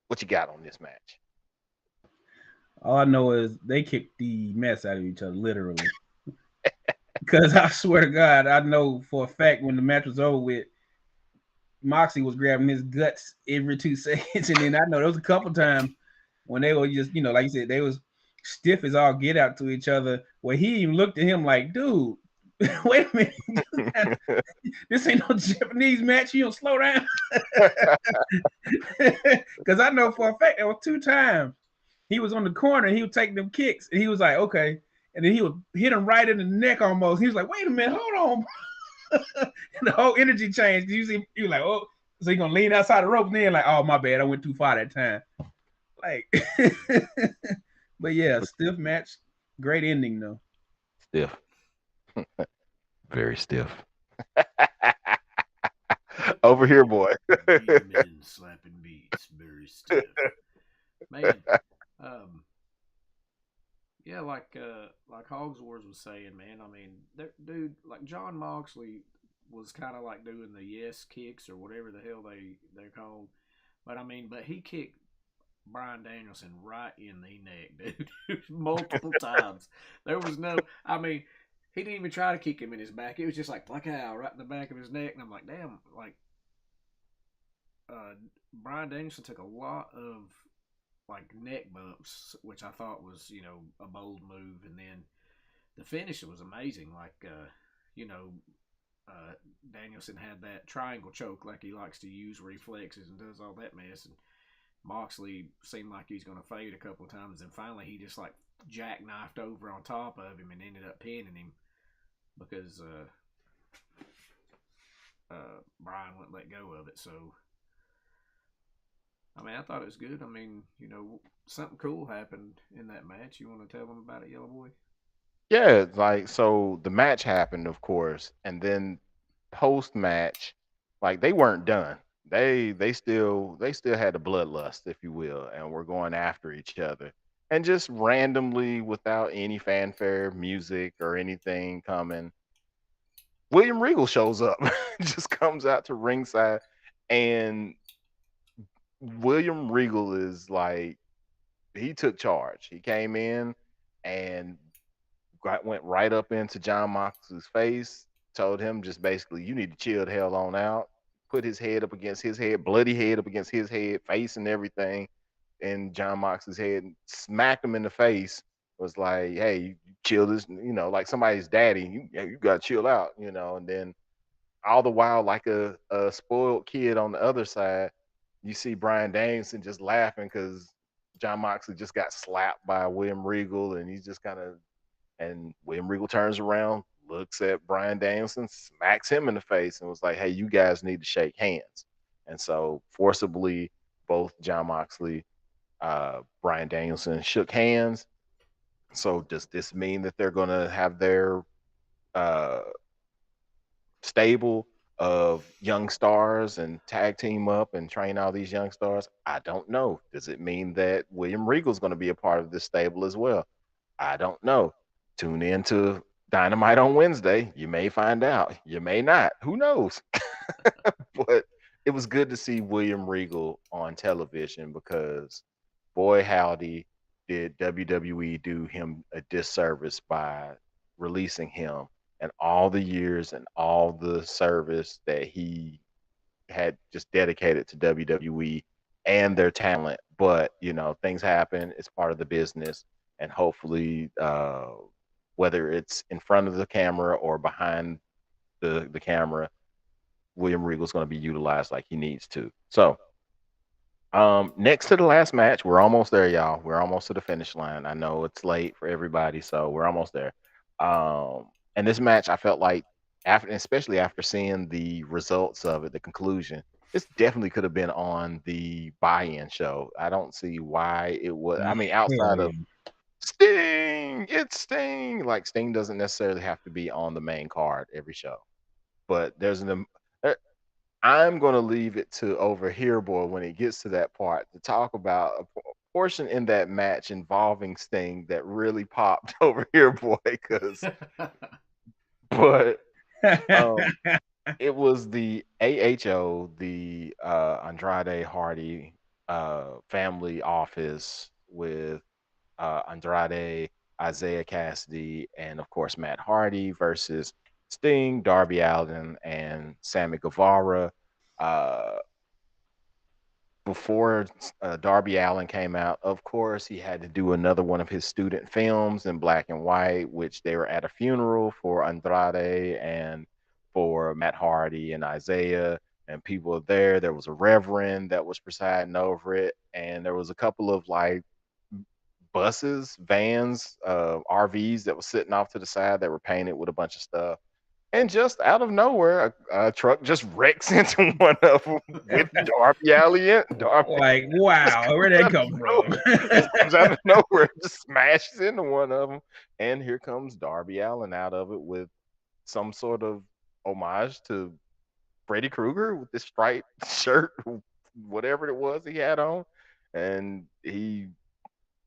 what you got on this match? All I know is they kicked the mess out of each other, literally. Because I swear to God, I know for a fact when the match was over with, Moxie was grabbing his guts every 2 seconds, and then I know there was a couple times when they were just, like you said, they was stiff as all get out to each other. Where he even looked at him like, "Dude, wait a minute, this ain't no Japanese match. You don't slow down." Because I know for a fact there were 2 times he was on the corner and he would take them kicks, and he was like, "Okay," and then he would hit him right in the neck almost. He was like, "Wait a minute, hold on." And the whole energy changed. You see, you like, oh, so you gonna lean outside the rope, and then like, oh my bad, I went too far that time. Like, but yeah, stiff match, great ending though. Stiff. Very stiff. Over here, boy. beating men, slapping beats, very stiff, man. Um, yeah, like Hogs Wars was saying, man. I mean, dude, like John Moxley was kind of like doing the yes kicks or whatever the hell they're called. But I mean, but he kicked Bryan Danielson right in the neck, dude, multiple times. There was no, I mean, he didn't even try to kick him in his back. It was just like black out right in the back of his neck, and I'm like, damn, like Bryan Danielson took a lot of like neck bumps, which I thought was a bold move, and then the finish was amazing. Like you know, Danielson had that triangle choke like he likes to use reflexes and does all that mess, and Moxley seemed like he was going to fade a couple of times, and finally he just like jackknifed over on top of him and ended up pinning him because Bryan wouldn't let go of it. So, I mean, I thought it was good. I mean, something cool happened in that match. You want to tell them about it, Yellow Boy? Yeah, like so the match happened, of course, and then post match, like they weren't done. They still had the bloodlust, if you will, and were going after each other. And just randomly, without any fanfare, music, or anything coming, William Regal shows up. Just comes out to ringside, and William Regal is like he took charge. He came in and went right up into John Moxley's face, told him just basically, you need to chill the hell on out. Put his head up against his head, bloody head up against his head, face and everything, and John Moxley's head, and smacked him in the face. Was like, hey, you chill this, like somebody's daddy. You got to chill out, And then all the while, like a spoiled kid on the other side, you see Bryan Danielson just laughing because John Moxley just got slapped by William Regal, and he's just kind of and William Regal turns around, looks at Bryan Danielson, smacks him in the face, and was like, hey, you guys need to shake hands. And so forcibly, both John Moxley, Bryan Danielson shook hands. So does this mean that they're going to have their uh, stable of young stars and tag team up and train all these young stars? I don't know. Does it mean that William Regal is going to be a part of this stable as well? I don't know. Tune in to Dynamite on Wednesday. You may find out. You may not. Who knows? But it was good to see William Regal on television because, boy, howdy, did WWE do him a disservice by releasing him and all the years and all the service that he had just dedicated to WWE and their talent. But things happen. It's part of the business, and hopefully, whether it's in front of the camera or behind the camera, William Regal's going to be utilized like he needs to. So, next to the last match, we're almost there, y'all. We're almost to the finish line. I know it's late for everybody, so we're almost there. And this match, I felt like especially after seeing the results of it, the conclusion, this definitely could have been on the buy-in show. I don't see why it was. I mean, outside of Sting, it's Sting. Like Sting doesn't necessarily have to be on the main card every show, but I'm going to leave it to Over Here Boy when it gets to that part to talk about a portion in that match involving Sting that really popped Over Here Boy. But it was the AHO, the Andrade Hardy family office with Andrade, Isaiah Cassidy, and of course Matt Hardy versus Sting, Darby Allin, and Sammy Guevara. Uh, Before Darby Allin came out, of course, he had to do another one of his student films in black and white, which they were at a funeral for Andrade and for Matt Hardy and Isaiah, and people were there. There was a reverend that was presiding over it, and there was a couple of like buses, vans, RVs that were sitting off to the side that were painted with a bunch of stuff. And just out of nowhere, a truck just wrecks into one of them with Darby Allin. Like, wow, where'd that come from? Just comes out of nowhere, just smashes into one of them. And here comes Darby Allin out of it with some sort of homage to Freddy Krueger with this striped shirt, whatever it was he had on. And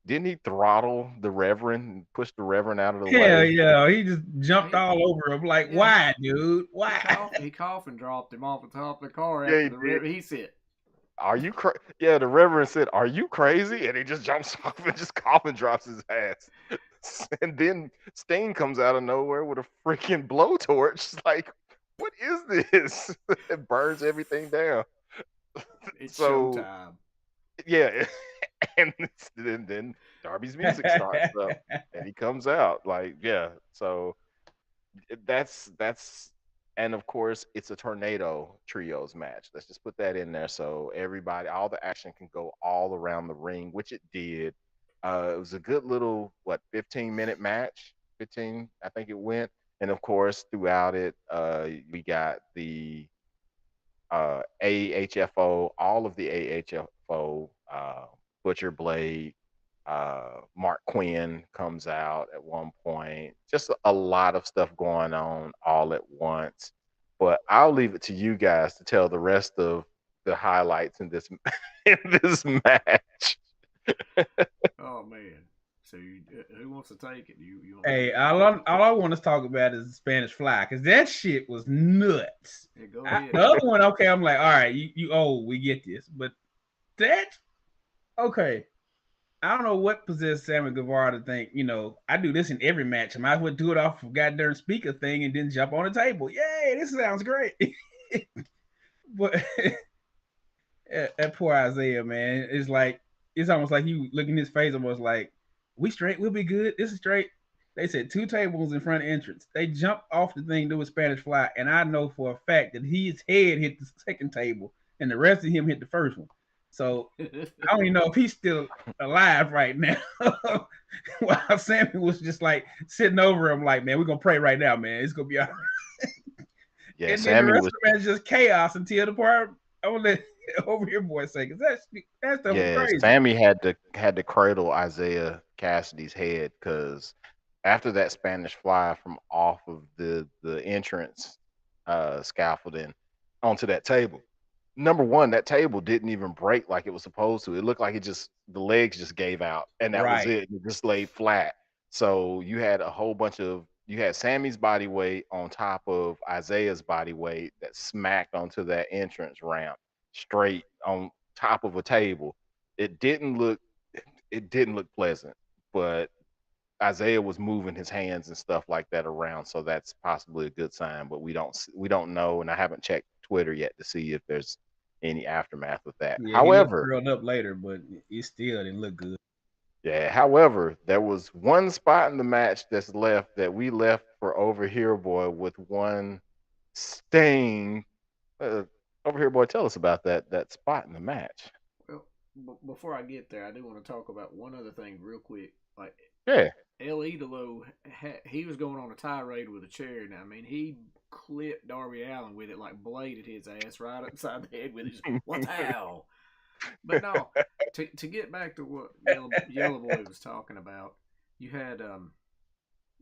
didn't he throttle the Reverend and push the Reverend out of the way? Yeah, he just jumped all over him. Like, why, dude? Why? He coughed and dropped him off the top of the car Yeah, after he said. Are you Yeah, the Reverend said, "Are you crazy?" And he just jumps off and just coughing drops his ass. And then Sting comes out of nowhere with a freaking blowtorch. It's like, what is this? It burns everything down. It's So showtime. yeah, and then Darby's music starts up, and he comes out like, yeah. So that's and of course it's a tornado trios match. Let's just put that in there so everybody, all the action can go all around the ring, which it did. It was a good little 15-minute match. 15, I think it went. And of course, throughout it, we got the AHFO, all of the AHFO, Butcher Blade, Mark Quinn comes out at one point. Just a lot of stuff going on all at once. But I'll leave it to you guys to tell the rest of the highlights in this in this match. Oh man. So who wants to take it? You want me Hey, to? all I want to talk about is the Spanish Fly because that shit was nuts. Yeah, go ahead. The other one, okay, I'm like, all right, we get this, but that, okay, I don't know what possessed Sammy Guevara to think, I do this in every match. I might as well do it off of goddamn speaker thing and then jump on the table. Yay, this sounds great. But that poor Isaiah, man, it's almost like you look in his face, almost like, we straight, we'll be good. This is straight. They said 2 tables in front of entrance. They jumped off the thing doing Spanish Fly, and I know for a fact that his head hit the second table, and the rest of him hit the first one. So I don't even know if he's still alive right now. While Sammy was just like sitting over him, like, man, we're gonna pray right now, man. It's gonna be all right. Yeah, And then the Sammy rest was of the match is just chaos until the part I want to let over here boy say, because that stuff was yeah, crazy. Sammy had to cradle Isaiah Cassidy's head because after that Spanish fly from off of the entrance scaffolding onto that table. Number one, that table didn't even break like it was supposed to. It looked like the legs just gave out and that was Right. it. It just laid flat. So you had Sammy's body weight on top of Isaiah's body weight that smacked onto that entrance ramp straight on top of a table. It didn't look it didn't look pleasant, but Isaiah was moving his hands and stuff like that around, so that's possibly a good sign. But we don't know, and I haven't checked Twitter yet to see if there's any aftermath with that. Yeah, he looked However, curled up later, but it still didn't look good. yeah, however, there was one spot in the match that's left that we left for Over Here Boy with one stain. Uh, Over Here Boy, tell us about that spot in the match. Well, before I get there, I do want to talk about one other thing real quick. Like Yeah, El Idolo, he was going on a tirade with a chair. Now, I mean, he clipped Darby Allin with it, like bladed his ass right upside the head with his what the hell. But no, to get back to what Yellow Boy was talking about, you had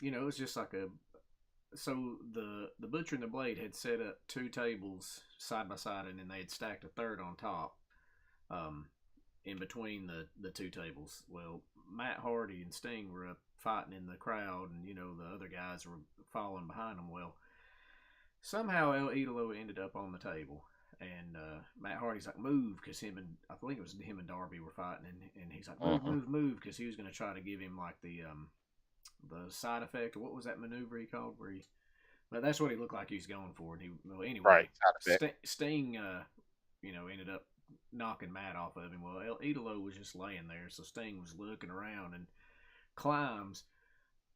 it was just like a so the butcher and the blade had set up 2 tables side by side, and then they had stacked a third on top, um, in between the 2 tables. Well, Matt Hardy and Sting were up fighting in the crowd, and the other guys were following behind them. Well, somehow El Idolo ended up on the table, and Matt Hardy's like, move, because I think it was him and Darby were fighting, and he's like, move, uh-huh. move, because he was going to try to give him like the side effect, or what was that maneuver he called where he. But that's what he looked like he was going for. And Right. anyway, Side effect. Sting, ended up knocking Matt off of him. Well, El Idolo was just laying there, so Sting was looking around and climbs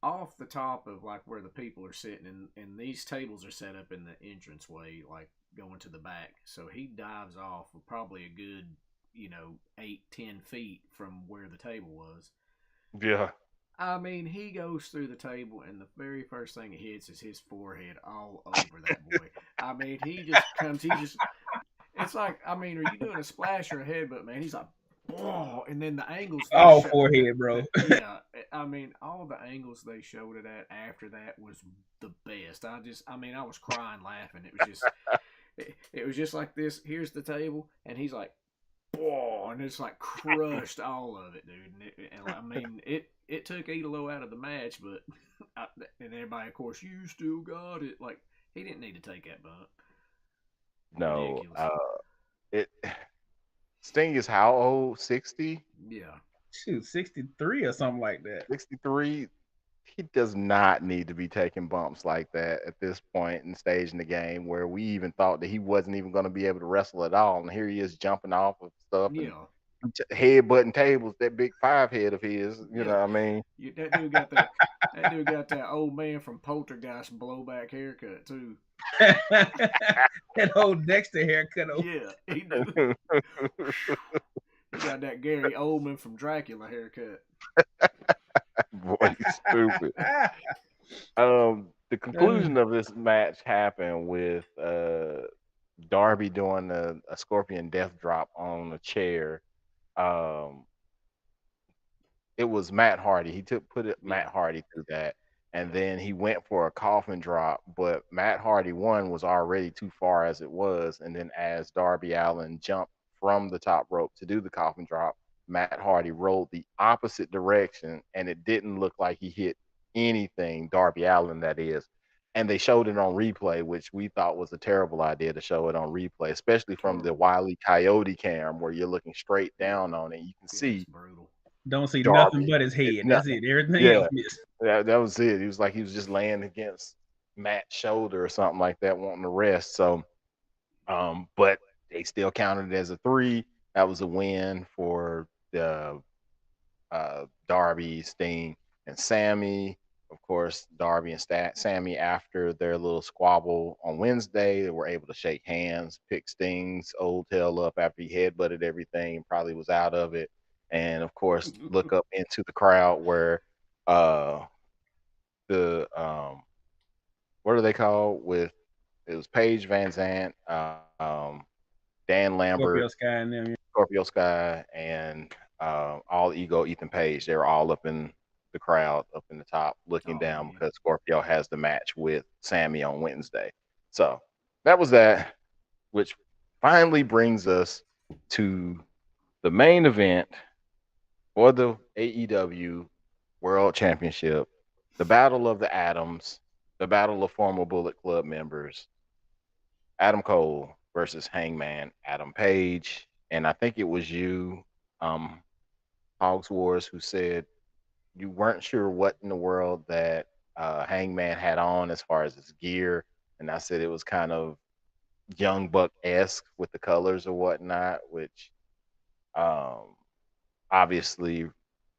off the top of like where the people are sitting, and these tables are set up in the entranceway, like going to the back. So he dives off with probably a good, 8-10 feet from where the table was. Yeah. I mean, he goes through the table, and the very first thing it hits is his forehead all over that boy. I mean, it's like, I mean, are you doing a splash or a headbutt, man? He's like, oh, and then the angles they All show, forehead, bro. yeah, I mean, all the angles they showed it at after that was the best. I was crying laughing. It was just like this. Here's the table, and he's like, oh, and it's like crushed all of it, dude. And I mean, it took Idolo out of the match, but and everybody, of course, you still got it. Like, he didn't need to take that bump. No. Ridiculous. It Sting is how old? 60, Yeah. Shoot, 63 or something like that. 63. He does not need to be taking bumps like that at this point in stage in the game where we even thought that he wasn't even going to be able to wrestle at all. And here he is jumping off of stuff and Yeah. headbutting tables, that big five head of his, you know Yeah. what I mean? That dude got that. That dude got that old man from Poltergeist blowback haircut too. That old Dexter haircut. Yeah, he do. He got that Gary Oldman from Dracula haircut. Boy, he's stupid. The conclusion of this match happened with Darby doing a scorpion death drop on a chair. Um, it was Matt Hardy. He put it Matt Yeah. Hardy through that, and Yeah. then he went for a coffin drop. But Matt Hardy one was already too far as it was, and then as Darby Allin jumped from the top rope to do the coffin drop, Matt Hardy rolled the opposite direction, and it didn't look like he hit anything. Darby Allin, that is. And they showed it on replay, which we thought was a terrible idea to show it on replay, especially from the Terrible. Wile E. Coyote cam where you're looking straight down on it. You can Yeah, it's see brutal. Don't see nothing Darby. but his head. No, That's it. Everything yeah, else missed. that was it. He was like he was just laying against Matt's shoulder or something like that, wanting to rest. So, but they still counted it as a three. That was a win for the Darby, Sting, and Sammy. Of course, Darby and Sammy, after their little squabble on Wednesday, they were able to shake hands, pick Sting's old tail up after he headbutted everything, probably was out of it. And of course, look up into the crowd where uh, the what are they called? With it was Paige Van Zant, Dan Lambert, Scorpio Sky and them. Scorpio Sky, and All Ego Ethan Page. They were all up in the crowd, up in the top, looking Oh down man. because Scorpio has the match with Sammy on Wednesday. So that was that, which finally brings us to the main event for the AEW World Championship, the Battle of the Atoms, the Battle of former Bullet Club members, Adam Cole versus Hangman Adam Page. And I think it was you, um, Hogs Wars, who said you weren't sure what in the world that Hangman had on as far as his gear. And I said it was kind of Young Buck esque with the colors or whatnot, which um, obviously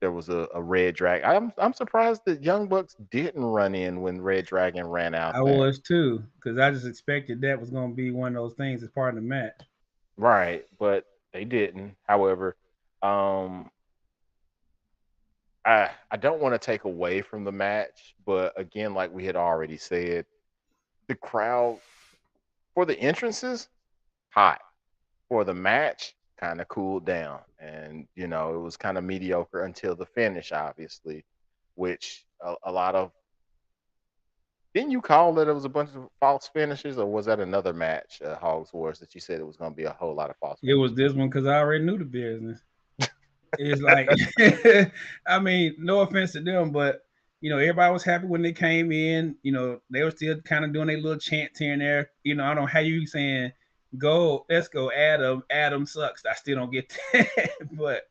there was a Red Dragon. I'm surprised that Young Bucks didn't run in when Red Dragon ran out I there. was too, because I just expected that was going to be one of those things as part of the match. Right, but they didn't. However, um, I don't want to take away from the match, but again, like we had already said, the crowd for the entrances hot, for the match kind of cooled down, and it was kind of mediocre until the finish, obviously, which a lot of. Didn't you call that it was a bunch of false finishes, or was that another match, Hogs Wars, that you said it was going to be a whole lot of false It was finishes? this one because I already knew the business. It's like, I mean, no offense to them, but everybody was happy when they came in. They were still kind of doing their little chants here and there. I don't know how you saying, "Go, let's go, Adam. Adam sucks." I still don't get that, but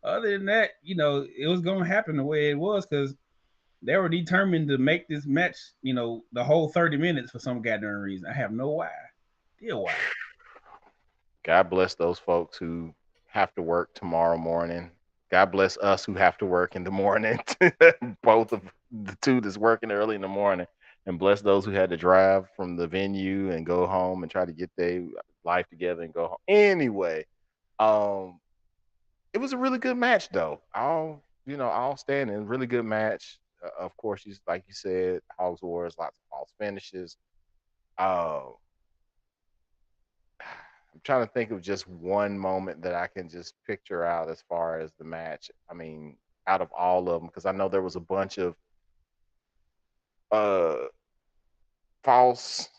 other than that, it was gonna happen the way it was because they were determined to make this match, the whole 30 minutes for some goddamn reason. I have no why. Still why. God bless those folks who have to work tomorrow morning. God bless us who have to work in the morning. Both of the two that's working early in the morning. And bless those who had to drive from the venue and go home and try to get their life together and go home. Anyway, um, it was a really good match though. All standing, really good match. Of course, like you said, Hogs Wars, lots of false finishes. Uh, I'm trying to think of just one moment that I can just picture out as far as the match. I mean, out of all of them, because I know there was a bunch of uh false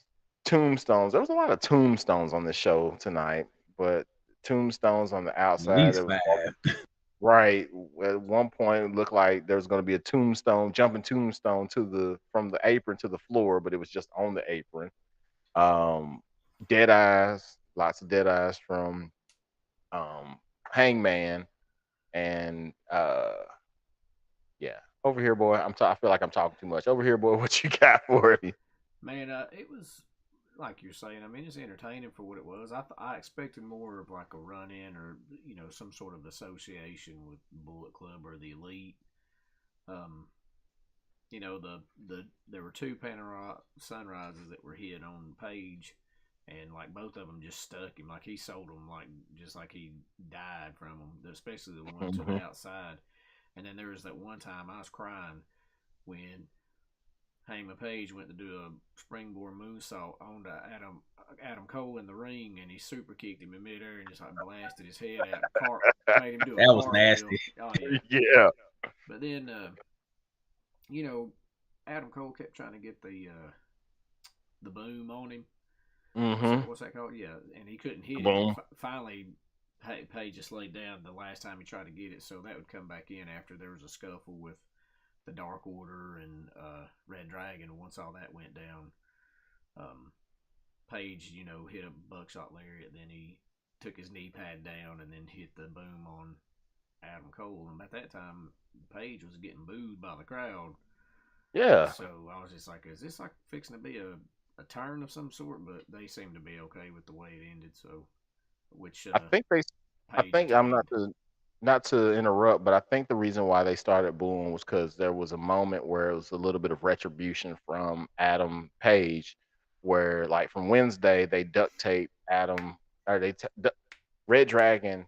tombstones. There was a lot of tombstones on the show tonight, but tombstones on the At outside. least There was five. right at one point it looked like there was going to be a tombstone, jumping tombstone to the from the apron to the floor, but it was just on the apron. Um, dead eyes, lots of dead eyes from Hangman, and yeah. Over here, boy. I feel like I'm talking too much. Over here, boy. What you got for me? Man, it was like you're saying. I mean, it's entertaining for what it was. I expected more of like a run in or some sort of association with Bullet Club or the Elite. Um, there were two Panorama Sunrises that were hit on Page, and like both of them just stuck him. Like he sold them like just like he died from them, especially the one to Hmm. the outside. And then there was that one time I was crying when Hangman Page went to do a springboard moonsault on Adam Cole in the ring, and he super kicked him in midair and just like blasted his head out, made him do a That was nasty. cartwheel. Oh yeah, Yeah. but then you know Adam Cole kept trying to get the boom on him. Hmm. What's that called? Yeah, and he couldn't hit it. And Boom. finally, Page just laid down the last time he tried to get it, so that would come back in after there was a scuffle with the Dark Order and Red Dragon. Once all that went down, um, Page, hit a buckshot lariat. Then he took his knee pad down and then hit the boom on Adam Cole. And at that time, Page was getting booed by the crowd. Yeah. So I was just like, is this like fixing to be a turn of some sort? But they seemed to be okay with the way it ended. So, which I think they. I Page think I'm attained. not to interrupt, but I think the reason why they started booing was because there was a moment where it was a little bit of retribution from Adam Page, where like from Wednesday they duct tape Adam or Red Dragon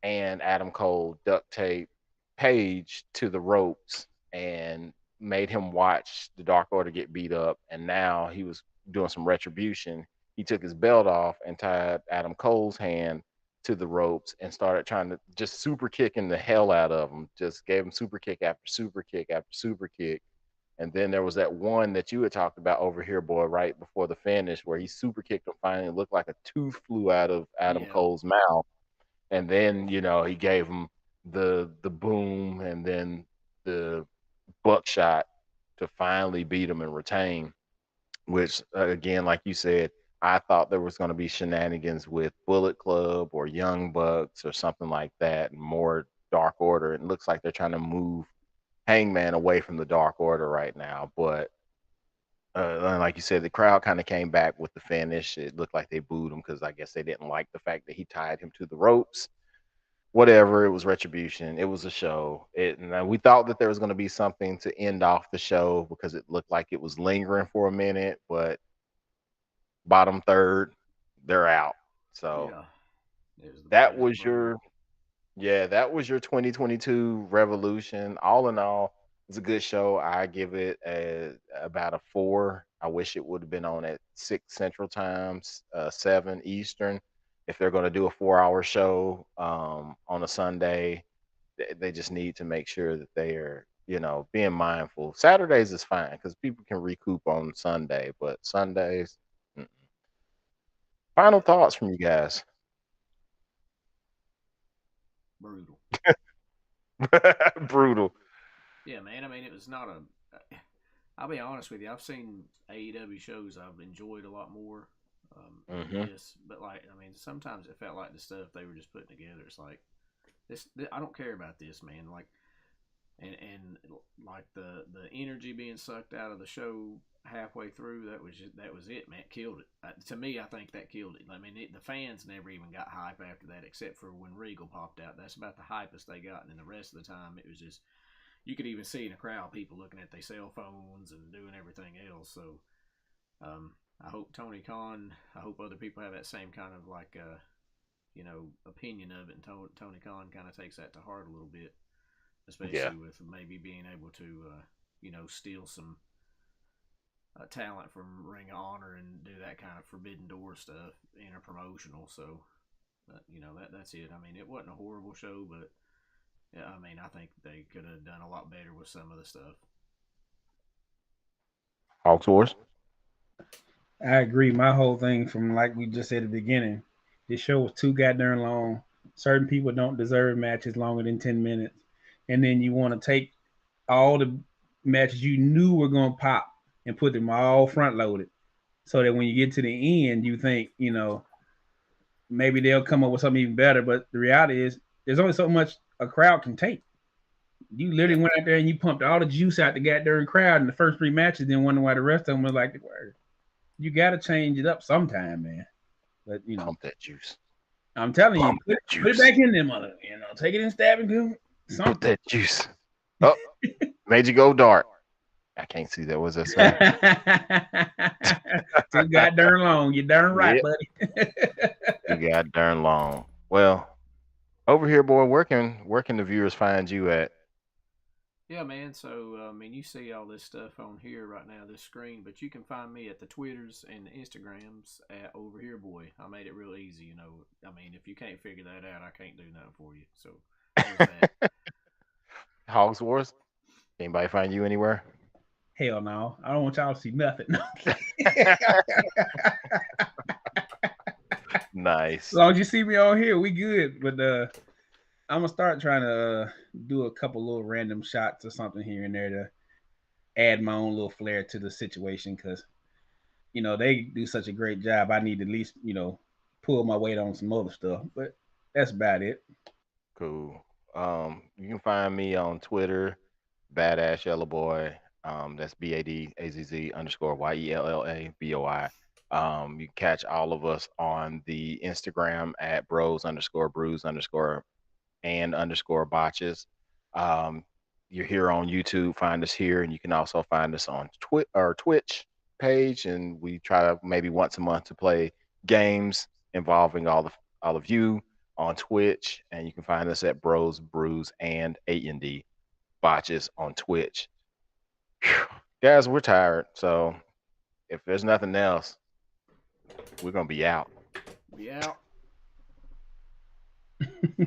and Adam Cole duct tape Page to the ropes and made him watch the Dark Order get beat up. And now he was doing some retribution. He took his belt off and tied Adam Cole's hand to the ropes and started trying to just super kicking the hell out of him. Just gave him super kick after super kick after super kick. And then there was that one that you had talked about over here, boy, right before the finish, where he super kicked him finally. It looked like a tooth flew out of Adam Yeah, Cole's mouth, and then he gave him the boom and then the buckshot to finally beat him and retain. Which again, like you said, I thought there was going to be shenanigans with Bullet Club or Young Bucks or something like that, and more Dark Order. It looks like they're trying to move Hangman away from the Dark Order right now, but. Like you said, the crowd kind of came back with the finish. It looked like they booed him because I guess they didn't like the fact that he tied him to the ropes. Whatever, it was retribution. It was a show. And we thought that there was going to be something to end off the show because it looked like it was lingering for a minute, but bottom third, they're out. So yeah. It was the that Brilliant was Boom. your yeah, that was your 2022 Revolution. All in all, it's a good show. I give it about a 4. I wish it would have been on at 6 Central Times, 7 Eastern. If they're going to do a 4-hour show on a Sunday, they just need to make sure that they are, being mindful. Saturdays is fine because people can recoup on Sunday, but Sundays. Mm. Final Yeah, thoughts from you guys. brutal. Brutal. Yeah, man. I mean, it was not a. I'll be honest with you. I've seen AEW shows I've enjoyed a lot more than Hmm. this. But like, I mean, sometimes it felt like the stuff they were just putting together. It's like this I don't care about this, man. Like, and like the energy being sucked out of the show halfway through. That was it, man. It killed it. To me, I think that killed it. I mean, the fans never even got hype after that, except for when Regal popped out. That's about the hypest they got, and then the rest of the time, it was just you could even see in the crowd people looking at their cell phones and doing everything else. So I hope Tony Khan, I hope other people have that same kind of like opinion of it, and Tony Khan kind of takes that to heart a little bit, Yeah. especially with maybe being able to steal some talent from Ring of Honor and do that kind of Forbidden Door stuff interpromotional. So, that's it. I mean, it wasn't a horrible show, but yeah, I mean, I think they could have done a lot better with some of the stuff. Hawks Wars. I agree. My whole thing from like we just said at the beginning, this show was too goddamn long. Certain people don't deserve matches longer than 10 minutes, and then you want to take all the matches you knew were gonna pop and put them all front loaded, so that when you get to the end, you think maybe they'll come up with something even better. But the reality is there's only so much a crowd can take. You literally went out there and you pumped all the juice out the goddamn crowd in the first 3 matches, then wonder why the rest of them was like, you got to change it up sometime, man. But Pump that juice. I'm telling Pump you, that juice. put it back in there, mother. Take it in stabbing goo. Put that juice. Oh, made you go dark. I can't see that. What's that say? Too goddamn long. You're darn right, buddy. Too goddamn long. Well, over here, boy, where can the viewers find you at? Yeah, man. So, I mean, you see all this stuff on here right now, this screen, but you can find me at the Twitters and the Instagrams at Over Here Boy. I made it real easy, I mean, if you can't figure that out, I can't do nothing for you. So, there's that. Hogs Wars. Anybody find you anywhere? Hell no. I don't want y'all to see nothing. Nice. As long as you see me on here, we good. But I'm gonna start trying to do a couple little random shots or something here and there to add my own little flair to the situation because they do such a great job. I need to at least pull my weight on some other stuff, but that's about it. Cool. You can find me on Twitter, Badass Yellow Boy. That's BADAZZ_YELLABOI. You can catch all of us on the Instagram at bros_brews_and_botches. You're here on YouTube, find us here, and you can also find us on Twitch page. And we try to maybe once a month to play games involving all of you on Twitch, and you can find us at Bros, Brews, and A&D Botches on Twitch. Whew. Guys, we're tired, so if there's nothing else, we're gonna be out. Be out.